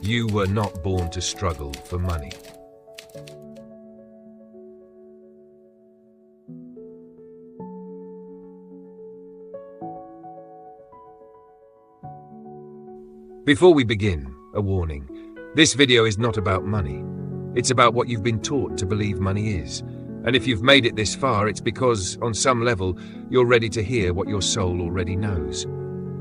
You were not born to struggle for money. Before we begin, a warning. This video is not about money. It's about what you've been taught to believe money is. And if you've made it this far, it's because, on some level, you're ready to hear what your soul already knows.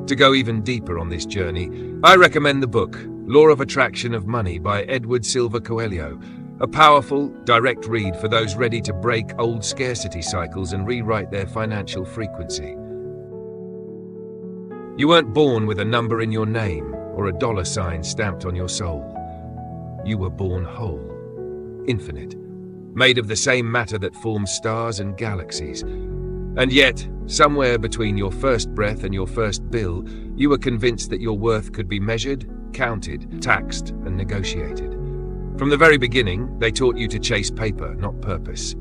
To go even deeper on this journey, I recommend the book, Law of Attraction of Money by Edward Silva Coelho, a powerful, direct read for those ready to break old scarcity cycles and rewrite their financial frequency. You weren't born with a number in your name or a dollar sign stamped on your soul. You were born whole, infinite, made of the same matter that forms stars and galaxies. And yet, somewhere between your first breath and your first bill, you were convinced that your worth could be measured, counted, taxed, and negotiated. From the very beginning, they taught you to chase paper, not purpose,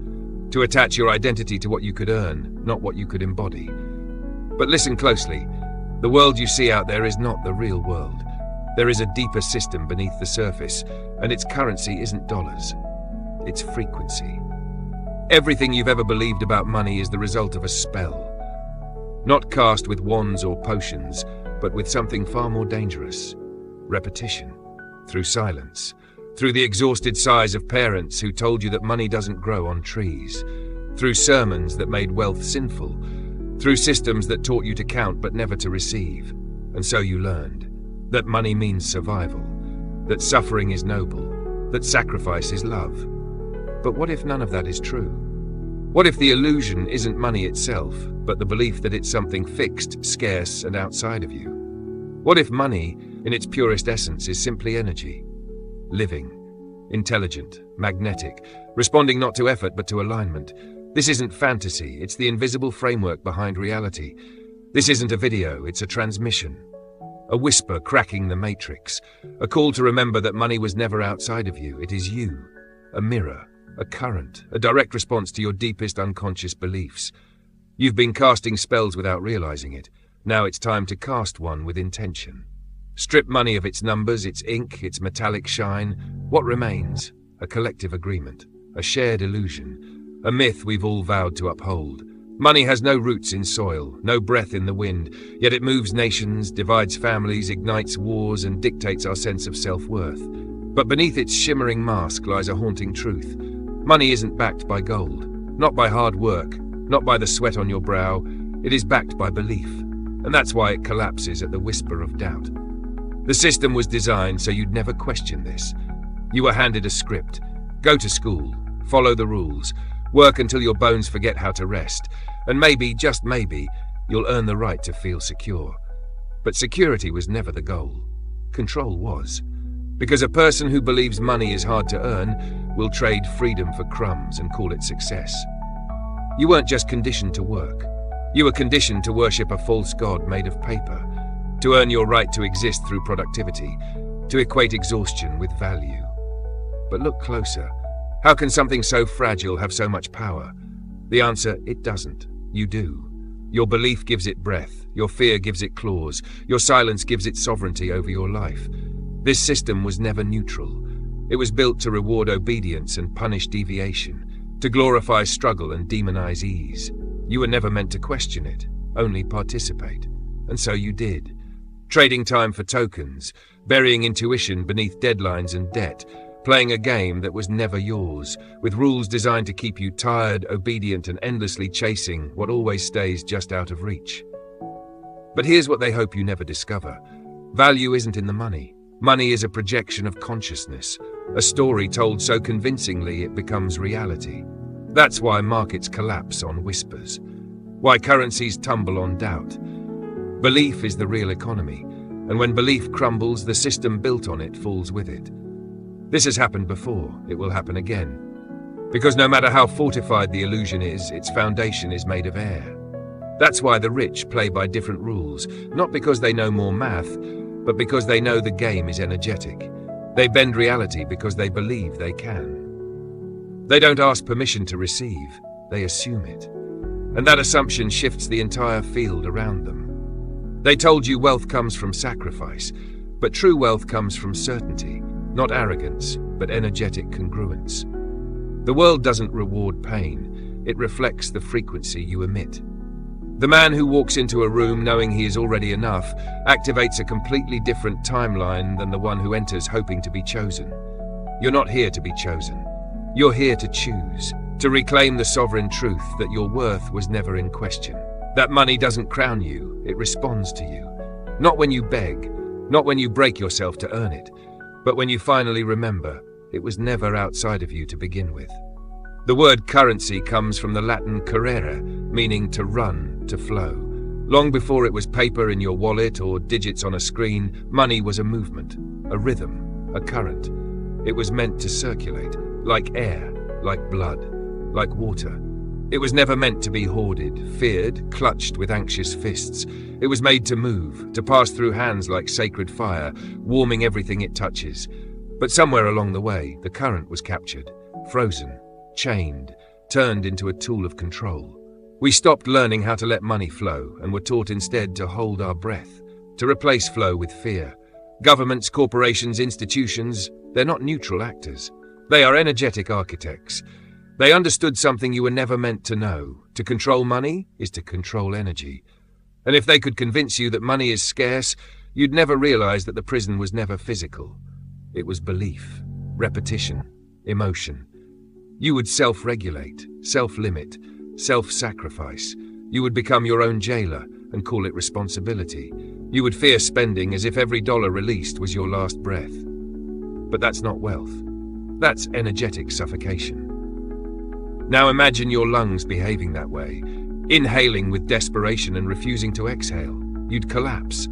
to attach your identity to what you could earn, not what you could embody. But listen closely. The world you see out there is not the real world. There is a deeper system beneath the surface, and its currency isn't dollars. It's frequency. Everything you've ever believed about money is the result of a spell. Not cast with wands or potions, but with something far more dangerous. Repetition. Through silence. Through the exhausted sighs of parents who told you that money doesn't grow on trees. Through sermons that made wealth sinful. Through systems that taught you to count but never to receive. And so you learned that money means survival, that suffering is noble, that sacrifice is love. But what if none of that is true? What if the illusion isn't money itself, but the belief that it's something fixed, scarce, and outside of you? What if money, in its purest essence, is simply energy? Living, intelligent, magnetic, responding not to effort but to alignment. This isn't fantasy, it's the invisible framework behind reality. This isn't a video, it's a transmission. A whisper cracking the matrix. A call to remember that money was never outside of you, it is you. A mirror, a current, a direct response to your deepest unconscious beliefs. You've been casting spells without realizing it. Now it's time to cast one with intention. Strip money of its numbers, its ink, its metallic shine. What remains? A collective agreement, a shared illusion, a myth we've all vowed to uphold. Money has no roots in soil, no breath in the wind, yet it moves nations, divides families, ignites wars, and dictates our sense of self-worth. But beneath its shimmering mask lies a haunting truth. Money isn't backed by gold, not by hard work, not by the sweat on your brow. It is backed by belief, and that's why it collapses at the whisper of doubt. The system was designed so you'd never question this. You were handed a script. Go to school, follow the rules, work until your bones forget how to rest, and maybe, just maybe, you'll earn the right to feel secure. But security was never the goal. Control was. Because a person who believes money is hard to earn will trade freedom for crumbs and call it success. You weren't just conditioned to work. You were conditioned to worship a false god made of paper, to earn your right to exist through productivity, to equate exhaustion with value. But look closer. How can something so fragile have so much power? The answer, it doesn't. You do. Your belief gives it breath, your fear gives it claws, your silence gives it sovereignty over your life. This system was never neutral. It was built to reward obedience and punish deviation, to glorify struggle and demonize ease. You were never meant to question it, only participate. And so you did. Trading time for tokens, burying intuition beneath deadlines and debt, playing a game that was never yours, with rules designed to keep you tired, obedient, and endlessly chasing what always stays just out of reach. But here's what they hope you never discover. Value isn't in the money. Money is a projection of consciousness, a story told so convincingly it becomes reality. That's why markets collapse on whispers, why currencies tumble on doubt. Belief is the real economy, and when belief crumbles, the system built on it falls with it. This has happened before, it will happen again. Because no matter how fortified the illusion is, its foundation is made of air. That's why the rich play by different rules, not because they know more math, but because they know the game is energetic. They bend reality because they believe they can. They don't ask permission to receive, they assume it. And that assumption shifts the entire field around them. They told you wealth comes from sacrifice, But true wealth comes from certainty, not arrogance, but energetic congruence. The world doesn't reward pain, it reflects the frequency you emit. The man who walks into a room knowing he is already enough activates a completely different timeline than the one who enters hoping to be chosen. You're not here to be chosen. You're here to choose, to reclaim the sovereign truth that your worth was never in question. That money doesn't crown you, it responds to you. Not when you beg, not when you break yourself to earn it, but when you finally remember it was never outside of you to begin with. The word currency comes from the Latin currere, meaning to run, to flow. Long before it was paper in your wallet or digits on a screen, money was a movement, a rhythm, a current. It was meant to circulate, like air, like blood, like water. It was never meant to be hoarded, feared, clutched with anxious fists. It was made to move, to pass through hands like sacred fire, warming everything it touches. But somewhere along the way, the current was captured, frozen, chained, turned into a tool of control. We stopped learning how to let money flow and were taught instead to hold our breath, to replace flow with fear. Governments, corporations, institutions, they're not neutral actors. They are energetic architects. They understood something you were never meant to know. To control money is to control energy. And if they could convince you that money is scarce, you'd never realize that the prison was never physical. It was belief, repetition, emotion. You would self-regulate, self-limit, self-sacrifice. You would become your own jailer and call it responsibility. You would fear spending as if every dollar released was your last breath. But that's not wealth. That's energetic suffocation. Now imagine your lungs behaving that way, inhaling with desperation and refusing to exhale. You'd collapse.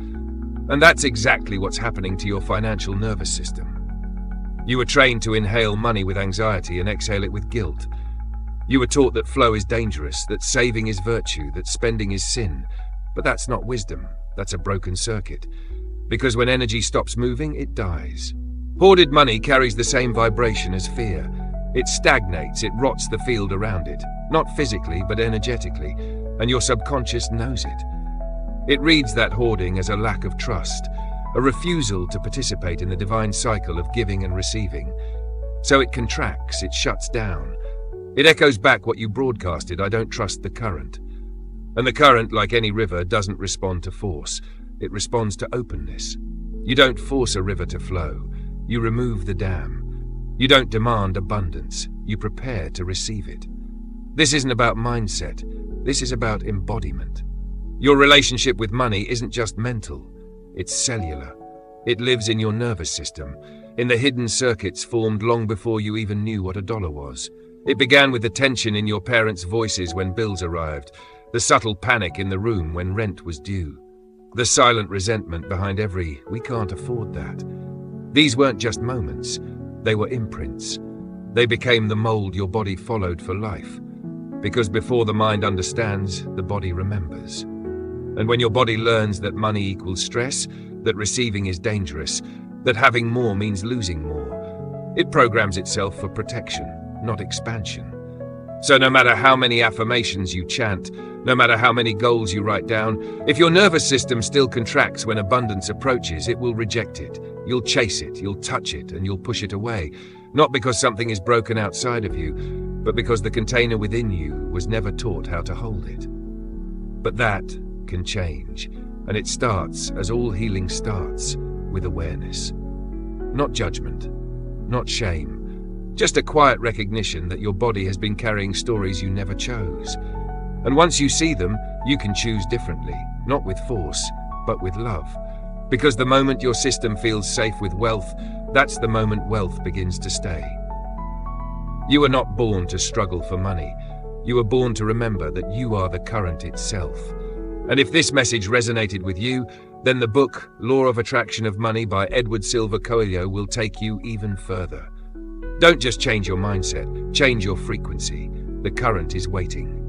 And that's exactly what's happening to your financial nervous system. You were trained to inhale money with anxiety and exhale it with guilt. You were taught that flow is dangerous, that saving is virtue, that spending is sin. But that's not wisdom, that's a broken circuit. Because when energy stops moving, it dies. Hoarded money carries the same vibration as fear. It stagnates, it rots the field around it. Not physically, but energetically, and your subconscious knows it. It reads that hoarding as a lack of trust, a refusal to participate in the divine cycle of giving and receiving. So it contracts, it shuts down. It echoes back what you broadcasted, I don't trust the current. And the current, like any river, doesn't respond to force. It responds to openness. You don't force a river to flow. You remove the dam. You don't demand abundance. You prepare to receive it. This isn't about mindset. This is about embodiment. Your relationship with money isn't just mental. It's cellular. It lives in your nervous system, in the hidden circuits formed long before you even knew what a dollar was. It began with the tension in your parents' voices when bills arrived, the subtle panic in the room when rent was due, the silent resentment behind every "we can't afford that." These weren't just moments, they were imprints. They became the mold your body followed for life. Because before the mind understands, the body remembers. And when your body learns that money equals stress, that receiving is dangerous, that having more means losing more, it programs itself for protection, not expansion. So no matter how many affirmations you chant, no matter how many goals you write down, if your nervous system still contracts when abundance approaches, it will reject it. You'll chase it, you'll touch it, and you'll push it away. Not because something is broken outside of you, but because the container within you was never taught how to hold it. But that can change, and it starts, as all healing starts, with awareness. Not judgment, not shame, just a quiet recognition that your body has been carrying stories you never chose. And once you see them, you can choose differently, not with force, but with love. Because the moment your system feels safe with wealth, that's the moment wealth begins to stay. You were not born to struggle for money. You were born to remember that you are the current itself. And if this message resonated with you, then the book, Law of Attraction of Money by Edward Silva Coelho will take you even further. Don't just change your mindset, change your frequency. The current is waiting.